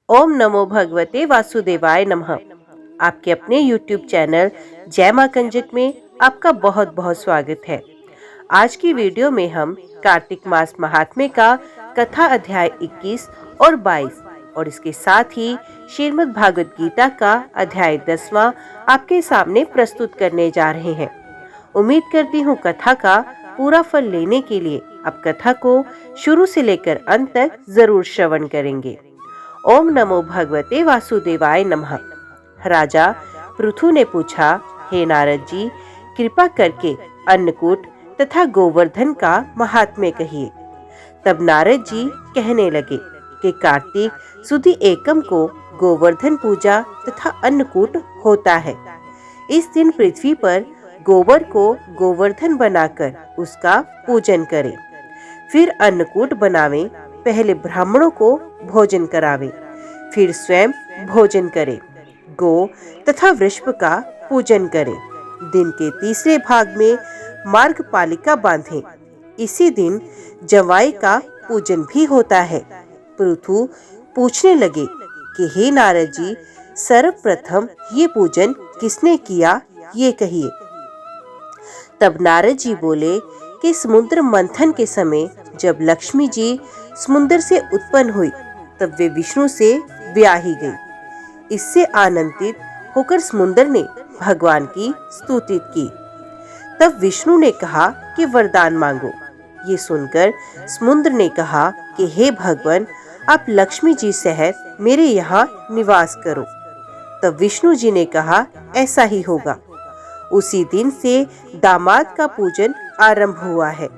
ओम नमो भगवते वासुदेवाय नमः। आपके अपने YouTube चैनल जय मां कंजक में आपका बहुत बहुत स्वागत है। आज की वीडियो में हम कार्तिक मास महात्म्य का कथा अध्याय 21 और 22 और इसके साथ ही श्रीमद् भागवत गीता का अध्याय 10वां आपके सामने प्रस्तुत करने जा रहे हैं। उम्मीद करती हूँ कथा का पूरा फल लेने के लिए आप कथा को शुरू से लेकर अंत तक जरूर श्रवण करेंगे। ओम नमो भगवते वासुदेवाय नमः। राजा पृथु ने पूछा, हे नारद जी, कृपा करके अन्नकूट तथा गोवर्धन का महात्म्य कहिए। तब नारद जी कहने लगे कि कार्तिक सुदी एकम को गोवर्धन पूजा तथा अन्नकूट होता है। इस दिन पृथ्वी पर गोबर को गोवर्धन बनाकर उसका पूजन करें, फिर अन्नकूट बनावें। पहले ब्राह्मणों को भोजन करावे, फिर स्वयं भोजन करे, गो तथा वृषभ का पूजन करे। दिन के तीसरे भाग में मार्गपालिका बांधे। इसी दिन जवाई का पूजन भी होता है। पृथु पूछने लगे कि हे नारद जी, सर्वप्रथम ये पूजन किसने किया, ये कहिए। तब नारद जी बोले कि समुद्र मंथन के समय जब लक्ष्मी जी समुद्र से उत्पन्न हुई, तब वे विष्णु से ब्याही गई। इससे आनंदित होकर समुद्र ने भगवान की स्तुति की। तब विष्णु ने कहा कि वरदान मांगो। ये सुनकर समुद्र ने कहा कि हे भगवान, आप लक्ष्मी जी सहित मेरे यहाँ निवास करो। तब विष्णु जी ने कहा, ऐसा ही होगा। उसी दिन से दामाद का पूजन आरंभ हुआ है।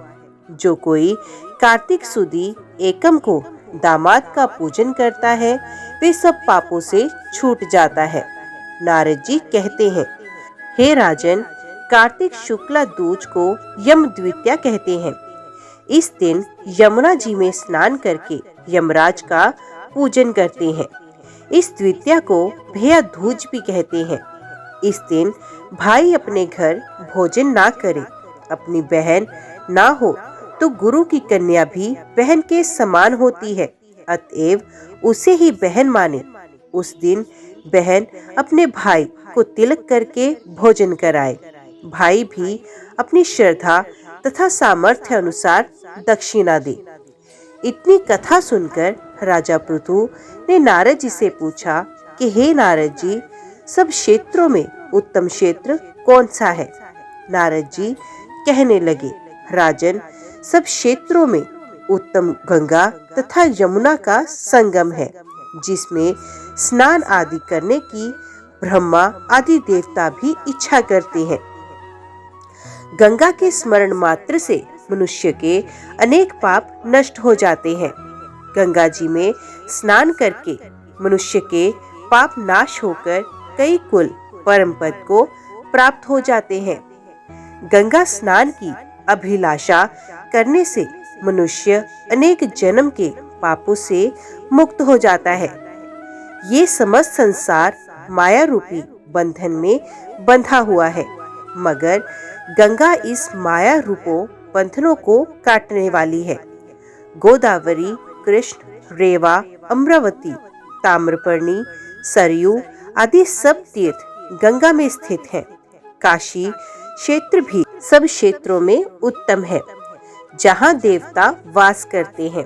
जो कोई कार्तिक सुदी एकम को दामाद का पूजन करता है, वे सब पापों से छूट जाता है। नारद जी कहते हैं, हे राजन, कार्तिक शुक्ला दूज को यम द्वितीया कहते हैं। इस दिन यमुना जी में स्नान करके यमराज का पूजन करते हैं। इस द्वितीया को भैया दूज भी कहते हैं। इस दिन भाई अपने घर भोजन ना करे, अपनी बहन ना हो तो गुरु की कन्या भी बहन के समान होती है, अतएव उसे ही बहन माने। उस दिन बहन अपने भाई को तिलक करके भोजन कराए। भाई भी अपनी श्रद्धा तथा सामर्थ्य अनुसार दक्षिणा दे। इतनी कथा सुनकर राजा पृथु ने नारद जी से पूछा कि हे नारद जी, सब क्षेत्रों में उत्तम क्षेत्र कौन सा है? नारद जी कहने लगे, राजन, सब क्षेत्रों में उत्तम गंगा तथा यमुना का संगम है, जिसमें स्नान आदि करने की ब्रह्मा आदि देवता भी इच्छा करते हैं। गंगा के स्मरण मात्र से मनुष्य के अनेक पाप नष्ट हो जाते हैं। गंगा जी में स्नान करके मनुष्य के पाप नाश होकर कई कुल परम पद को प्राप्त हो जाते हैं। गंगा स्नान की अभिलाषा करने से मनुष्य अनेक जन्म के पापों से मुक्त हो जाता है। ये समस्त संसार माया रूपी बंधन में बंधा हुआ है, मगर गंगा इस माया रूपों बंधनों को काटने वाली है। गोदावरी, कृष्ण, रेवा, अमरावती, ताम्रपर्णी, सरयू आदि सब तीर्थ गंगा में स्थित हैं। काशी क्षेत्र भी सब क्षेत्रों में उत्तम है, जहाँ देवता वास करते हैं।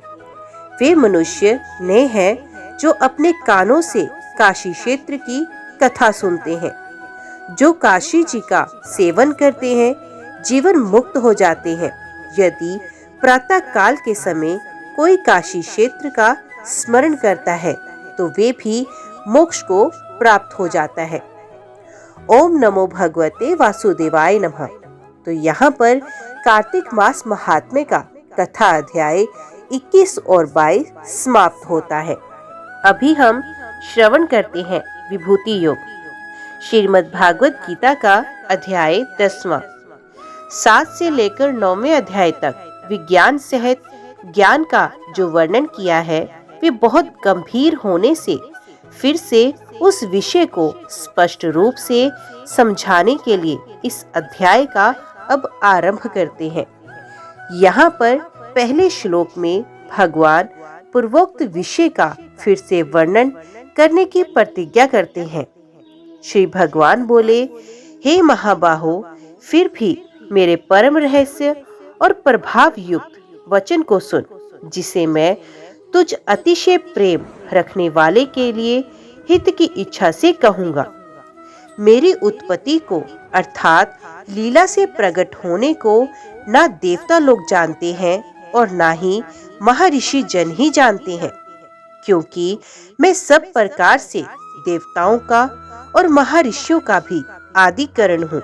वे मनुष्य ने हैं जो अपने कानों से काशी क्षेत्र की कथा सुनते हैं। जो काशी जी का सेवन करते हैं, जीवन मुक्त हो जाते हैं। यदि प्रातः काल के समय कोई काशी क्षेत्र का स्मरण करता है, तो वे भी मोक्ष को प्राप्त हो जाता है। ओम नमो भगवते वासुदेवाय नमः। तो यहाँ पर कार्तिक मास महात्म्य का कथा अध्याय 21 और 22 समाप्त होता है। अभी हम श्रवण करते हैं विभूति योग, श्रीमद् भागवत गीता का अध्याय 10वां। 7 से लेकर 9वें अध्याय तक विज्ञान सहित ज्ञान का जो वर्णन किया है, वे बहुत गंभीर होने से फिर से उस विषय को स्पष्ट रूप से समझाने के लिए इस अध्याय का अब आरंभ करते हैं। यहाँ पर पहले श्लोक में भगवान पूर्वोक्त विषय का फिर से वर्णन करने की प्रतिज्ञा करते हैं। श्री भगवान बोले, हे महाबाहो, फिर भी मेरे परम रहस्य और प्रभाव युक्त वचन को सुन, जिसे मैं तुझ अतिशय प्रेम रखने वाले के लिए हित की इच्छा से कहूंगा। मेरी उत्पत्ति को अर्थात लीला से प्रकट होने को ना देवता लोग जानते हैं और ना ही महर्षि जन ही जानते हैं, क्योंकि मैं सब प्रकार से देवताओं का और महर्षियों का भी आदिकरण हूँ।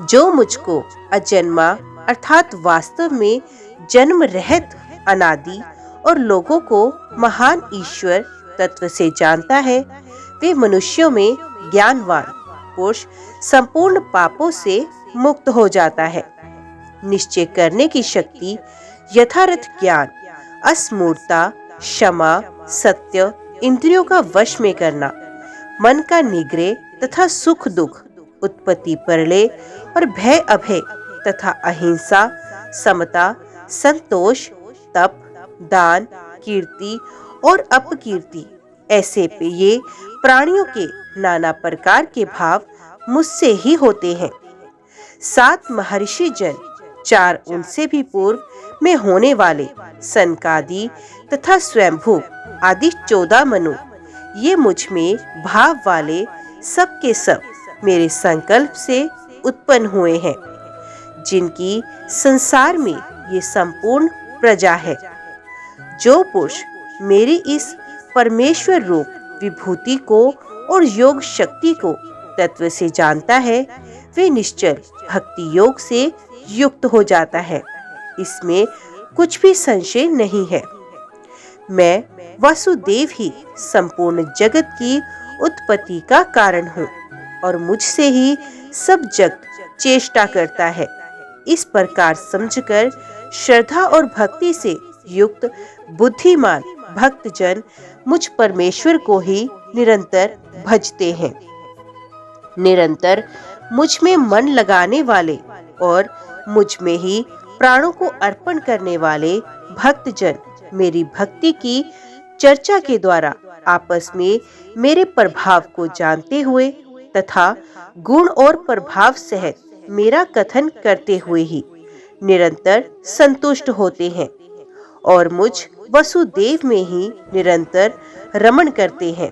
जो मुझको अजन्मा अर्थात वास्तव में जन्म रहित अनादि और लोगों को महान ईश्वर तत्व से जानता है, वे मनुष्यों में ज्ञानवान पुरुष संपूर्ण पापों से मुक्त हो जाता है। निश्चय करने की शक्ति, यथार्थ ज्ञान, अस्मूर्ता, क्षमा, सत्य, इंद्रियों का वश में करना, मन का निग्रह तथा सुख दुख, उत्पत्ति प्रलय और भय अभय तथा अहिंसा, समता, संतोष, तप, दान, कीर्ति और अपकीर्ति, ऐसे पे ये प्राणियों के नाना प्रकार के भाव मुझसे ही होते हैं। 7 महर्षि जन, 4 उनसे भी पूर्व में होने वाले सनकादि तथा स्वयंभू आदि 14 मनु, ये मुझ में भाव वाले सब के सब मेरे संकल्प से उत्पन्न हुए हैं, जिनकी संसार में ये संपूर्ण प्रजा है। जो पुरुष मेरी इस परमेश्वर रूप विभूति को और योग शक्ति को तत्व से जानता है, वे निश्चल भक्ति योग से युक्त हो जाता है। इसमें कुछ भी संशय नहीं है। मैं वासुदेव ही संपूर्ण जगत की उत्पत्ति का कारण हूँ और मुझसे ही सब जगत चेष्टा करता है। इस प्रकार समझकर श्रद्धा और भक्ति से युक्त बुद्धिमान भक्तजन मुझ परमेश्वर को ही निरंतर भजते हैं। निरंतर मुझ में मन लगाने वाले और मुझ में ही प्राणों को अर्पण करने वाले भक्तजन मेरी भक्ति की चर्चा के द्वारा आपस में मेरे प्रभाव को जानते हुए तथा गुण और प्रभाव सहित मेरा कथन करते हुए ही निरंतर संतुष्ट होते हैं और मुझ वसुदेव में ही निरंतर रमण करते हैं।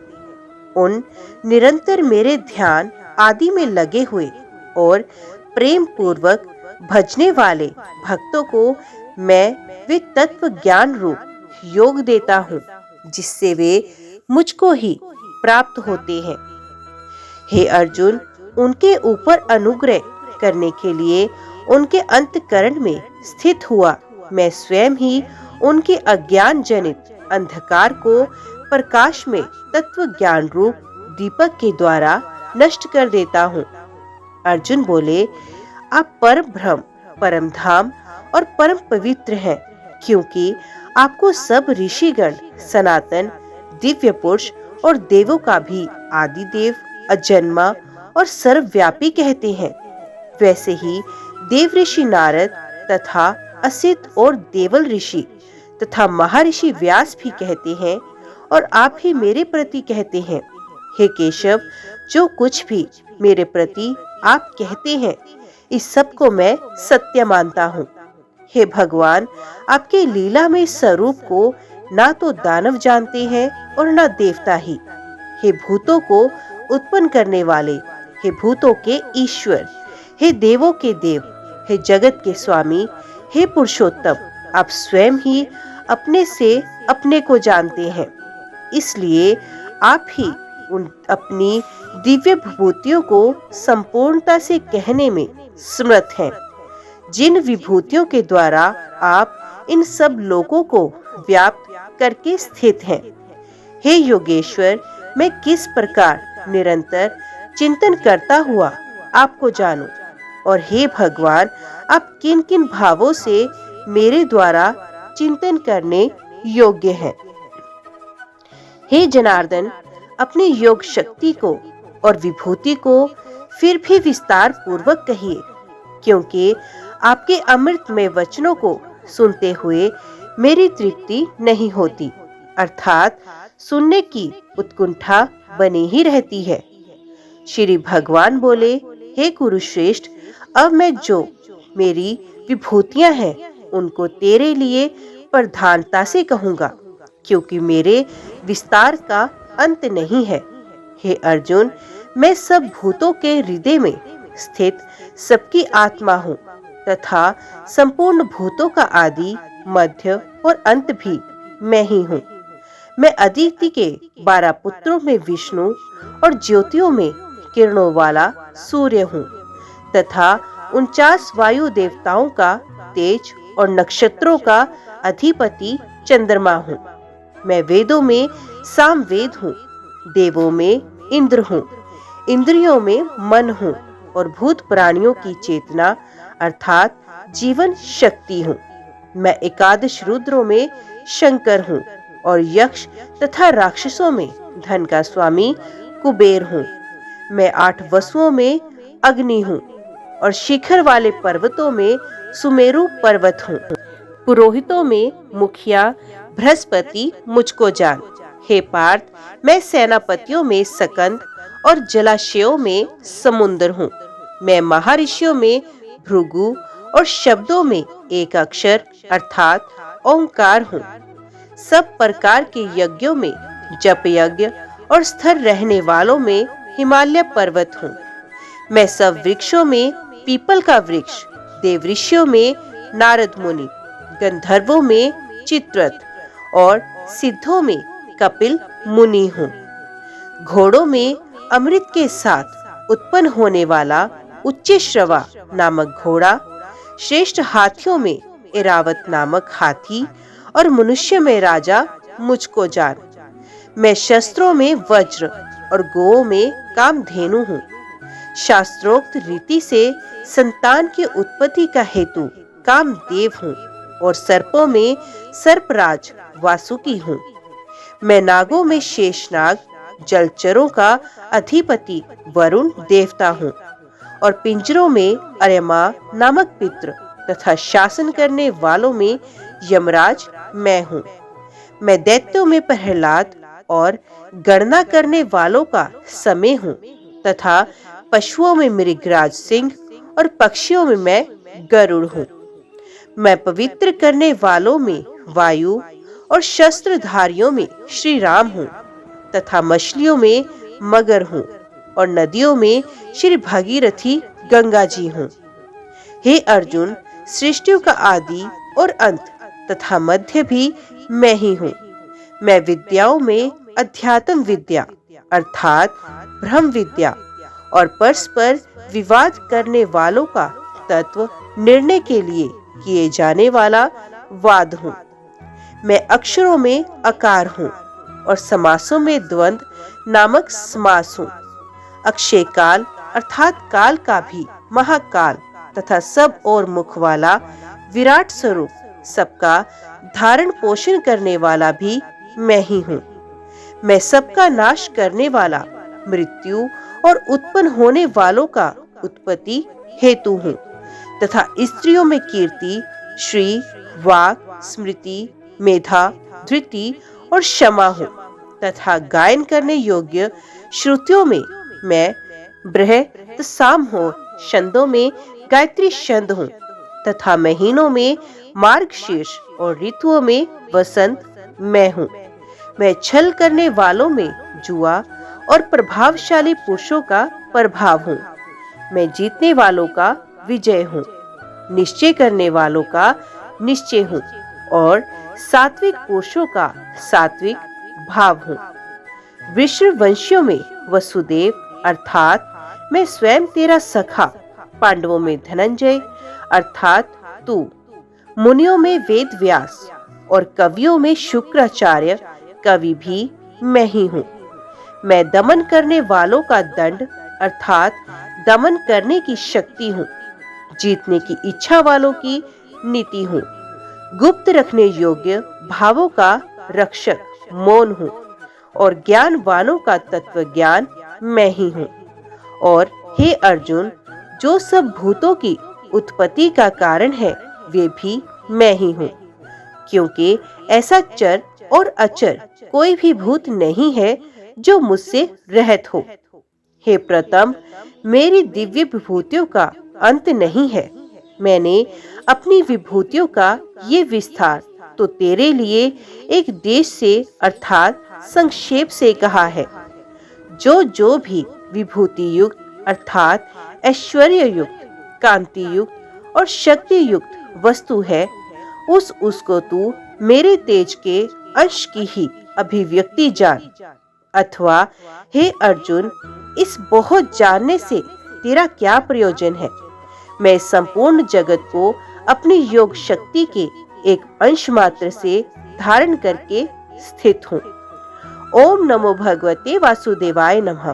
उन निरंतर मेरे ध्यान आदि में लगे हुए और प्रेम पूर्वक भजने वाले भक्तों को मैं वे तत्व ज्ञान रूप योग देता हूँ, जिससे वे मुझको ही प्राप्त होते हैं। हे अर्जुन, उनके ऊपर अनुग्रह करने के लिए उनके अंतकरण में स्थित हुआ मैं स्वयं ही उनके अज्ञान जनित अंधकार को प्रकाश में तत्व ज्ञान रूप दीपक के द्वारा नष्ट कर देता हूँ। अर्जुन बोले, आप परम ब्रह्म, परम धाम और परम पवित्र हैं, क्योंकि आपको सब ऋषिगण सनातन दिव्य पुरुष और देवों का भी आदि देव, अजन्मा और सर्वव्यापी कहते हैं। वैसे ही देव ऋषि नारद तथा असित और देवल ऋषि तथा महर्षि व्यास भी कहते हैं और आप ही मेरे प्रति कहते हैं। हे केशव, जो कुछ भी मेरे प्रति आप कहते हैं, इस सब को मैं सत्य मानता हूँ। हे भगवान, आपके लीला में स्वरूप को ना तो दानव जानते हैं और ना देवता ही। हे भूतों को उत्पन्न करने वाले, हे भूतों के ईश्वर, हे देवों के देव, हे जगत के स्वामी, हे पुरुषोत्तम, आप स्वयं ही अपने से अपने को जानते हैं। इसलिए आप ही उन अपनी दिव्य विभूतियों को संपूर्णता से कहने में समर्थ हैं, जिन विभूतियों के द्वारा आप इन सब लोगों को व्याप्त करके स्थित हैं। हे योगेश्वर, मैं किस प्रकार निरंतर चिंतन करता हुआ आपको जानूं, और हे भगवान, आप किन किन भावों से मेरे द्वारा चिंतन करने योग्य हैं। हे जनार्दन, अपनी योग शक्ति को और विभूति को फिर भी विस्तार पूर्वक कहिए, क्योंकि आपके अमृतमय वचनों को सुनते हुए मेरी तृप्ति नहीं होती, अर्थात सुनने की उत्कंठा बनी ही रहती है। श्री भगवान बोले, हे कुरुश्रेष्ठ, अब मैं जो मेरी विभूतियां हैं उनको तेरे लिए प्रधानता से कहूंगा, क्योंकि मेरे विस्तार का अंत नहीं है। हे अर्जुन, मैं सब भूतों के हृदय में स्थित सबकी आत्मा हूँ तथा संपूर्ण भूतों का आदि, मध्य और अंत भी मैं ही हूँ। मैं अदिति के 12 पुत्रों में विष्णु और ज्योतियों में किरणों वाला सूर्य हूँ तथा 49 वायु देवताओं का तेज और नक्षत्रों का अधिपति चंद्रमा हूँ। मैं वेदों में सामवेद हूँ, देवों में इंद्र हूँ, इंद्रियों में मन हूँ और भूत प्राणियों की चेतना अर्थात जीवन शक्ति हूँ। मैं एकादश रुद्रों में शंकर हूँ और यक्ष तथा राक्षसों में धन का स्वामी कुबेर हूँ। मैं 8 वसुओं में अग्नि हूँ और शिखर वाले पर्वतों में सुमेरु पर्वत हूँ। पुरोहितों में मुखिया बृहस्पति मुझको जान। हे पार्थ, मैं सेनापतियों में सकंद और जलाशयों में समुद्र हूँ। मैं महर्षियों में भृगु और शब्दों में एक अक्षर अर्थात ओंकार हूँ। सब प्रकार के यज्ञों में जप यज्ञ और स्थिर रहने वालों में हिमालय पर्वत हूँ। मैं सब वृक्षों में पीपल का वृक्ष, देवऋषियों में नारद मुनि, गंधर्वों में चित्ररथ और सिद्धों में कपिल मुनि हूँ। घोड़ों में अमृत के साथ उत्पन्न होने वाला उच्चश्रवा नामक घोड़ा, श्रेष्ठ हाथियों में ऐरावत नामक हाथी और मनुष्य में राजा मुझको जान। मैं शस्त्रों में वज्र और गोओं में कामधेनु हूँ। शास्त्रोक्त रीति से संतान की उत्पत्ति का हेतु कामदेव हूँ और सर्पों में सर्पराज वासुकी हूँ। मैं नागों में शेषनाग, जलचरों का अधिपति वरुण देवता हूँ और पिंजरों में अर्यमा नामक पितृ तथा शासन करने वालों में यमराज मैं हूँ। मैं दैत्यों में प्रहलाद और गणना करने वालों का समय हूँ तथा पशुओं में मृगराज सिंह और पक्षियों में मैं गरुड़ हूँ। मैं पवित्र करने वालों में वायु और शस्त्रधारियों में श्री राम हूँ तथा मछलियों में मगर हूँ और नदियों में श्री भागीरथी गंगा जी हूँ। हे अर्जुन, सृष्टियों का आदि और अंत तथा मध्य भी मैं ही हूँ। मैं विद्याओं में अध्यात्म विद्या अर्थात ब्रह्म विद्या और परस्पर विवाद करने वालों का तत्व निर्णय के लिए किए जाने वाला वाद हूँ। मैं अक्षरों में अकार हूँ और समासों में द्वंद्व नामक समास हूँ। अक्षय काल अर्थात काल का भी महाकाल तथा सब और मुख वाला विराट स्वरूप, सबका धारण पोषण करने वाला भी मैं ही हूँ। मैं सबका नाश करने वाला, मृत्यु और उत्पन्न होने वालों का उत्पत्ति हेतु हूँ तथा स्त्रियों में कीर्ति, श्री, वाक, स्मृति, मेधा, धृति और क्षमा हूँ तथा गायन करने योग्य श्रुतियों में मैं बृहत साम हूँ, छंदों में गायत्री छंद हूँ तथा महीनों में मार्गशीर्ष और ऋतुओं में वसंत मैं हूँ। मैं छल करने वालों में जुआ और प्रभावशाली पुरुषों का प्रभाव हूँ। मैं जीतने वालों का विजय हूँ, निश्चय करने वालों का निश्चय हूँ और सात्विक पुरुषों का सात्विक भाव हूँ। वृषवंशियों में वसुदेव अर्थात मैं स्वयं तेरा सखा, पांडवों में धनंजय अर्थात तू, मुनियों में वेद व्यास और कवियों में शुक्राचार्य कवि भी मैं ही हूँ। मैं दमन करने वालों का दंड अर्थात दमन करने की शक्ति हूँ, जीतने की इच्छा वालों की नीति हूँ, गुप्त रखने योग्य भावों का रक्षक मौन हूँ और ज्ञानवानों का तत्व ज्ञान मैं ही हूँ। और हे अर्जुन, जो सब भूतों की उत्पत्ति का कारण है वे भी मैं ही हूँ, क्योंकि ऐसा चर और अचर कोई भी भूत नहीं है जो मुझसे रहित हो। हे प्रथम, मेरी दिव्य विभूतियों का अंत नहीं है। मैंने अपनी विभूतियों का ये विस्तार तो तेरे लिए एक देश से अर्थात संक्षेप से कहा है। जो जो भी विभूति युक्त अर्थात ऐश्वर्य युक्त, कांति युक्त और शक्ति युक्त वस्तु है, उसको तू मेरे तेज के अंश की ही अभिव्यक्ति जान। अथवा हे अर्जुन, इस बहुत जानने से तेरा क्या प्रयोजन है? मैं संपूर्ण जगत को अपनी योग शक्ति के एक अंश मात्र से धारण करके स्थित हूँ। ओम नमो भगवते वासुदेवाय नमः।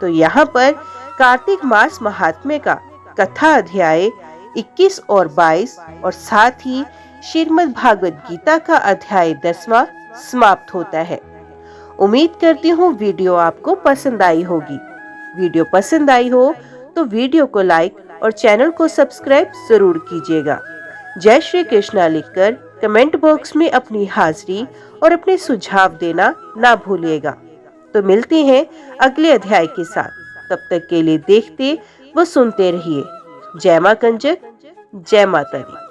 तो यहाँ पर कार्तिक मास महात्म्य का कथा अध्याय 21 और 22 और साथ ही श्रीमद् भागवत गीता का अध्याय 10वां समाप्त होता है। उम्मीद करती हूँ वीडियो आपको पसंद आई होगी। वीडियो पसंद आई हो तो वीडियो को लाइक और चैनल को सब्सक्राइब जरूर कीजिएगा। जय श्री कृष्णा लिखकर कमेंट बॉक्स में अपनी हाजिरी और अपने सुझाव देना ना भूलिएगा। तो मिलते हैं अगले अध्याय के साथ। तब तक के लिए देखते व सुनते रहिए। जय मां कंजक, जय माता दी।